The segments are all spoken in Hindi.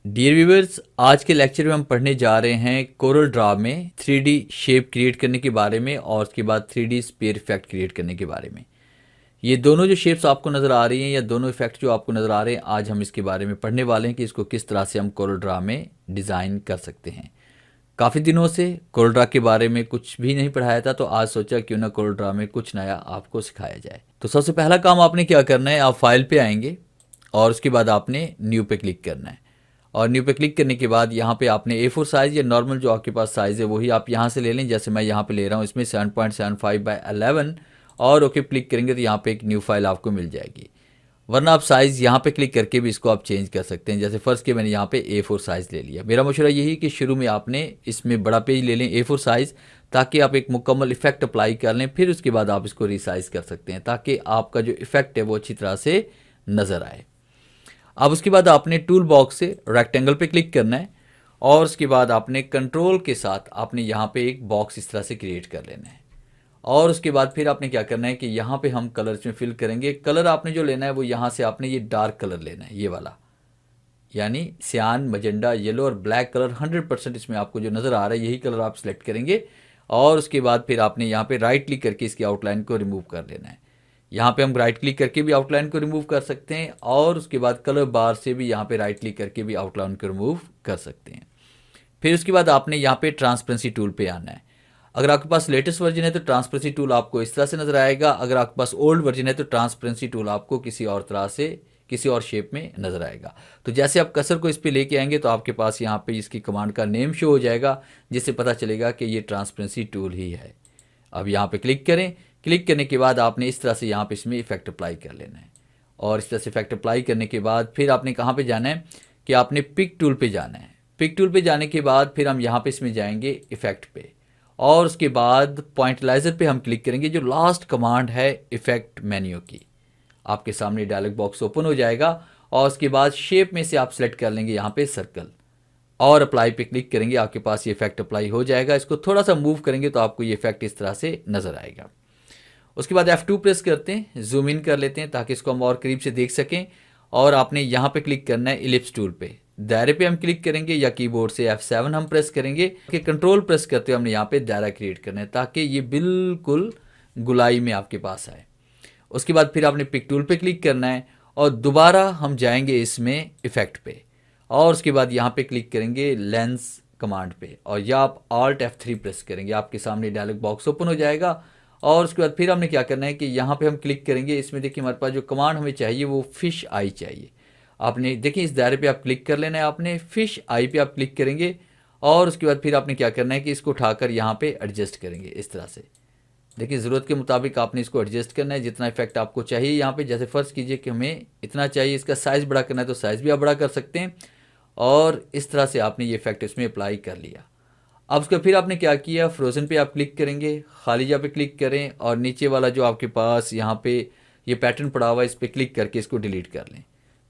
डियर व्यूअर्स, आज के लेक्चर में हम पढ़ने जा रहे हैं कोरल ड्रा में 3D शेप क्रिएट करने के बारे में और उसके बाद 3D स्पेयर इफेक्ट क्रिएट करने के बारे में। ये दोनों जो शेप्स आपको नज़र आ रही हैं या दोनों इफेक्ट जो आपको नज़र आ रहे हैं, आज हम इसके बारे में पढ़ने वाले हैं कि इसको किस तरह से हम कोरल ड्रा में डिज़ाइन कर सकते हैं। काफ़ी दिनों से कोरल ड्रा के बारे में कुछ भी नहीं पढ़ाया था, तो आज सोचा क्यों ना कोरल ड्रा में कुछ नया आपको सिखाया जाए। तो सबसे पहला काम आपने क्या करना है, आप फाइल पे आएंगे और उसके बाद आपने न्यू पे क्लिक करना है। और न्यू पे क्लिक करने के बाद यहाँ पे आपने A4 साइज़ या नॉर्मल जो आपके पास साइज़ है वही आप यहाँ से ले लें। जैसे मैं यहाँ पे ले रहा हूँ इसमें 7.75/11 और ओके क्लिक करेंगे तो यहाँ पे एक न्यू फाइल आपको मिल जाएगी। वरना आप साइज़ यहाँ पे क्लिक करके भी इसको आप चेंज कर सकते हैं। जैसे फर्स्ट के मैंने यहाँ पे A4 साइज़ ले लिया। मेरा मशवरा यही कि शुरू में आपने इसमें बड़ा पेज ले लें A4 साइज़, ताकि आप एक मुकम्मल इफेक्ट अप्लाई कर लें। फिर उसके बाद आप इसको रिसाइज़ कर सकते हैं ताकि आपका जो इफेक्ट है वो अच्छी तरह से नज़र आए। अब उसके बाद आपने टूल बॉक्स से रेक्टेंगल पे क्लिक करना है और उसके बाद आपने कंट्रोल के साथ आपने यहाँ पे एक बॉक्स इस तरह से क्रिएट कर लेना है। और उसके बाद फिर आपने क्या करना है कि यहाँ पे हम कलर्स में फिल करेंगे। कलर आपने जो लेना है वो यहाँ से आपने ये डार्क कलर लेना है, ये वाला, यानी सियान, मजेंडा, येलो और ब्लैक कलर 100% इसमें आपको जो नज़र आ रहा है यही कलर आप सिलेक्ट करेंगे। और उसके बाद फिर आपने यहाँ पे राइट क्लिक करके इसकी आउटलाइन को रिमूव कर लेना है। यहाँ पे हम राइट क्लिक करके भी आउटलाइन को रिमूव कर सकते हैं और उसके बाद कलर बार से भी यहाँ पे राइट क्लिक करके भी आउटलाइन को रिमूव कर सकते हैं। फिर उसके बाद आपने यहाँ पे ट्रांसपेरेंसी टूल पे आना है। अगर आपके पास लेटेस्ट वर्जन है तो ट्रांसपेरेंसी टूल आपको इस तरह से नज़र आएगा। अगर आपके पास ओल्ड वर्जन है तो ट्रांसपेरेंसी टूल आपको किसी और तरह से, किसी और शेप में नज़र आएगा। तो जैसे आप कर्सर को इस पे लेके आएंगे तो आपके पास यहाँ पे इसकी कमांड का नेम शो हो जाएगा, जिससे पता चलेगा कि ये ट्रांसपेरेंसी टूल ही है। अब यहाँ पे क्लिक करें। क्लिक करने के बाद आपने इस तरह से यहाँ पे इसमें इफेक्ट अप्लाई कर लेना है। और इस तरह से इफेक्ट अप्लाई करने के बाद फिर आपने कहाँ पे जाना है कि आपने पिक टूल पे जाना है। पिक टूल पे जाने के बाद फिर हम यहाँ पे इसमें जाएंगे इफेक्ट पे और उसके बाद पॉइंटलाइजर पे हम क्लिक करेंगे। जो लास्ट कमांड है इफेक्ट मेन्यू की, आपके सामने डायलॉग बॉक्स ओपन हो जाएगा और उसके बाद शेप में से आप सेलेक्ट कर लेंगे यहाँ पे सर्कल और अप्लाई पे क्लिक करेंगे। आपके पास ये इफेक्ट अप्लाई हो जाएगा। इसको थोड़ा सा मूव करेंगे तो आपको ये इफेक्ट इस तरह से नज़र आएगा। उसके बाद F2 प्रेस करते हैं, जूम इन कर लेते हैं ताकि इसको हम और करीब से देख सकें। और आपने यहाँ पे क्लिक करना है इलिप्स टूल पे, दायरे पे हम क्लिक करेंगे या कीबोर्ड से F7 हम प्रेस करेंगे कि कंट्रोल प्रेस करते हुए हमने यहाँ पे दायरा क्रिएट करना है ताकि ये बिल्कुल गुलाई में आपके पास आए। उसके बाद फिर आपने पिक टूल पे क्लिक करना है और दोबारा हम जाएंगे इसमें इफेक्ट पे और उसके बाद यहाँ पे क्लिक करेंगे लेंस कमांड पे और या आप Alt F3 प्रेस करेंगे। आपके सामने डायलॉग बॉक्स ओपन हो जाएगा और उसके बाद फिर हमने क्या करना है कि यहाँ पे हम क्लिक करेंगे। इसमें देखिए हमारे पास जो कमांड हमें चाहिए वो फिश आई चाहिए। आपने देखिए इस दायरे पे आप क्लिक कर लेना है, आपने फिश आई पे आप क्लिक करेंगे और उसके बाद फिर आपने क्या करना है कि इसको उठाकर यहाँ पे एडजस्ट करेंगे इस तरह से। देखिए ज़रूरत के मुताबिक आपने इसको एडजस्ट करना है जितना इफेक्ट आपको चाहिए। यहाँ पे जैसे फ़र्ज़ कीजिए कि हमें इतना चाहिए, इसका साइज़ बड़ा करना है तो साइज़ भी आप बड़ा कर सकते हैं और इस तरह से आपने ये इफेक्ट इसमें अप्लाई कर लिया। अब उसका फिर आपने क्या किया, फ्रोज़न पे आप क्लिक करेंगे, खाली जगह पे क्लिक करें और नीचे वाला जो आपके पास यहाँ पे ये पैटर्न पड़ा हुआ है इस पर क्लिक करके इसको डिलीट कर लें।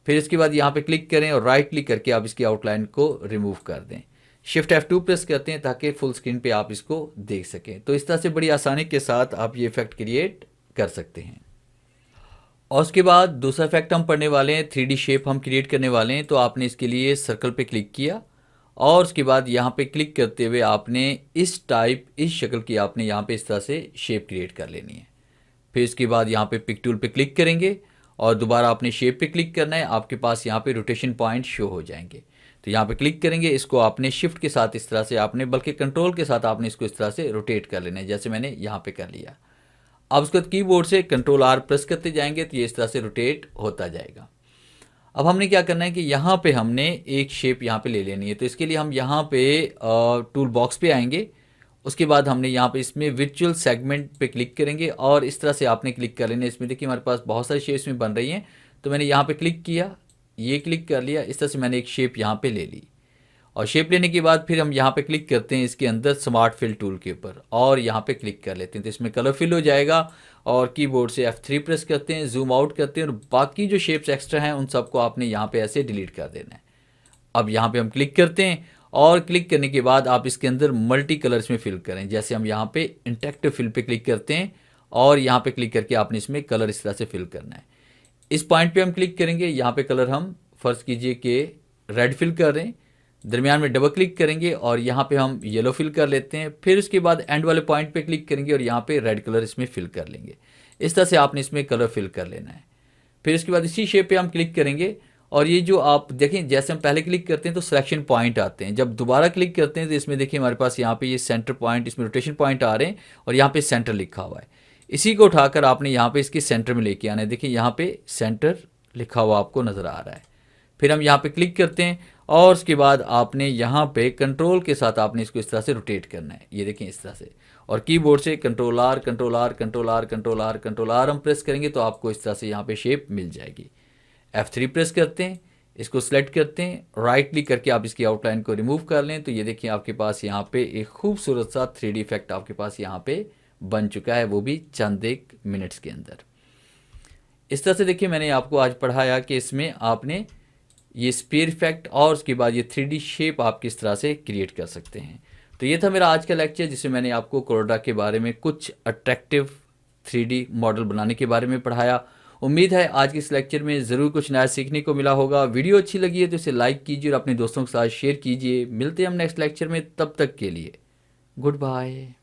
फिर इसके बाद यहाँ पे क्लिक करें और राइट क्लिक करके आप इसकी आउटलाइन को रिमूव कर दें। शिफ्ट F2 प्रेस करते हैं ताकि फुल स्क्रीन पे आप इसको देख सकें। तो इस तरह से बड़ी आसानी के साथ आप ये इफेक्ट क्रिएट कर सकते हैं। और उसके बाद दूसरा इफेक्ट हम पढ़ने वाले हैं, 3D शेप हम क्रिएट करने वाले हैं। तो आपने इसके लिए सर्कल पे क्लिक किया और उसके बाद यहाँ पे क्लिक करते हुए आपने इस टाइप, इस शक्ल की आपने यहाँ पे इस तरह से शेप क्रिएट कर लेनी है। फिर इसके बाद यहाँ पे पिक टूल पे क्लिक करेंगे और दोबारा आपने शेप पे क्लिक करना है। आपके पास यहाँ पे रोटेशन पॉइंट शो हो जाएंगे। तो यहाँ पे क्लिक करेंगे, इसको आपने शिफ्ट के साथ इस तरह से आपने, बल्कि कंट्रोल के साथ आपने इसको इस तरह से रोटेट कर लेना है जैसे मैंने यहाँ पे कर लिया। अब उसके बाद कीबोर्ड से कंट्रोल R प्रेस करते जाएंगे तो ये इस तरह से रोटेट होता जाएगा। अब हमने क्या करना है कि यहाँ पे हमने एक शेप यहाँ पे ले लेनी है। तो इसके लिए हम यहाँ पे टूल बॉक्स पे आएंगे। उसके बाद हमने यहाँ पे इसमें वर्चुअल सेगमेंट पे क्लिक करेंगे और इस तरह से आपने क्लिक कर लेना है। इसमें देखिए हमारे पास बहुत सारी शेप्स में बन रही हैं। तो मैंने यहाँ पे क्लिक किया, ये क्लिक कर लिया, इस तरह से मैंने एक शेप यहाँ पे ले ली। और शेप लेने के बाद फिर हम यहाँ पे क्लिक करते हैं इसके अंदर स्मार्ट फिल टूल के ऊपर और यहाँ पे क्लिक कर लेते हैं तो इसमें कलर फिल हो जाएगा। और कीबोर्ड से F3 प्रेस करते हैं, जूम आउट करते हैं और बाकी जो शेप्स एक्स्ट्रा हैं उन सबको आपने यहाँ पे ऐसे डिलीट कर देना है। अब यहाँ पे हम क्लिक करते हैं और क्लिक करने के बाद आप इसके अंदर मल्टी कलर्स में फिल करें। जैसे हम यहाँ पे इंटरेक्टिव फिल पे क्लिक करते हैं और यहाँ पे क्लिक करके आपने इसमें कलर इस तरह से फिल करना है। इस पॉइंट पे हम क्लिक करेंगे, यहाँ पे कलर हम फ़र्ज़ कीजिए कि रेड फिल कर रहे हैं, दरमियान में डबल क्लिक करेंगे और यहाँ पे हम येलो फिल कर लेते हैं। फिर उसके बाद एंड वाले पॉइंट पे क्लिक करेंगे और यहाँ पे रेड कलर इसमें फिल कर लेंगे। इस तरह से आपने इसमें कलर फिल कर लेना है। फिर उसके बाद इसी शेप पे हम क्लिक करेंगे और ये जो आप देखें, जैसे हम पहले क्लिक करते हैं तो सिलेक्शन पॉइंट आते हैं, जब दोबारा क्लिक करते हैं तो इसमें देखिए हमारे पास यहाँ पे ये सेंटर पॉइंट, इसमें रोटेशन पॉइंट आ रहे हैं और यहाँ पे सेंटर लिखा हुआ है। इसी को उठाकर आपने यहाँ पे इसके सेंटर में लेके आना है। देखिए यहाँ पे सेंटर लिखा हुआ आपको नज़र आ रहा है। फिर हम यहाँ पे क्लिक करते हैं और उसके बाद आपने यहाँ पे कंट्रोल के साथ आपने इसको इस तरह से रोटेट करना है। ये देखें इस तरह से, और कीबोर्ड से control R control R control R control R control R हम प्रेस करेंगे तो आपको इस तरह से यहाँ पे शेप मिल जाएगी। F3 प्रेस करते हैं, इसको सिलेक्ट करते हैं, राइट क्लिक करके आप इसकी आउटलाइन को रिमूव कर लें तो ये देखिए आपके पास यहाँ पे एक खूबसूरत सा 3D इफेक्ट आपके पास यहाँ पे बन चुका है, वो भी चंद एक मिनट्स के अंदर। इस तरह से देखिए मैंने आपको आज पढ़ाया कि इसमें आपने ये स्फीयर इफेक्ट और उसके बाद ये 3D शेप आप किस तरह से क्रिएट कर सकते हैं। तो ये था मेरा आज का लेक्चर, जिसमें मैंने आपको कोरोड्रा के बारे में कुछ अट्रैक्टिव 3D मॉडल बनाने के बारे में पढ़ाया। उम्मीद है आज के इस लेक्चर में ज़रूर कुछ नया सीखने को मिला होगा। वीडियो अच्छी लगी है तो इसे लाइक कीजिए और अपने दोस्तों के साथ शेयर कीजिए। मिलते हैं हम नेक्स्ट लेक्चर में, तब तक के लिए गुड बाय।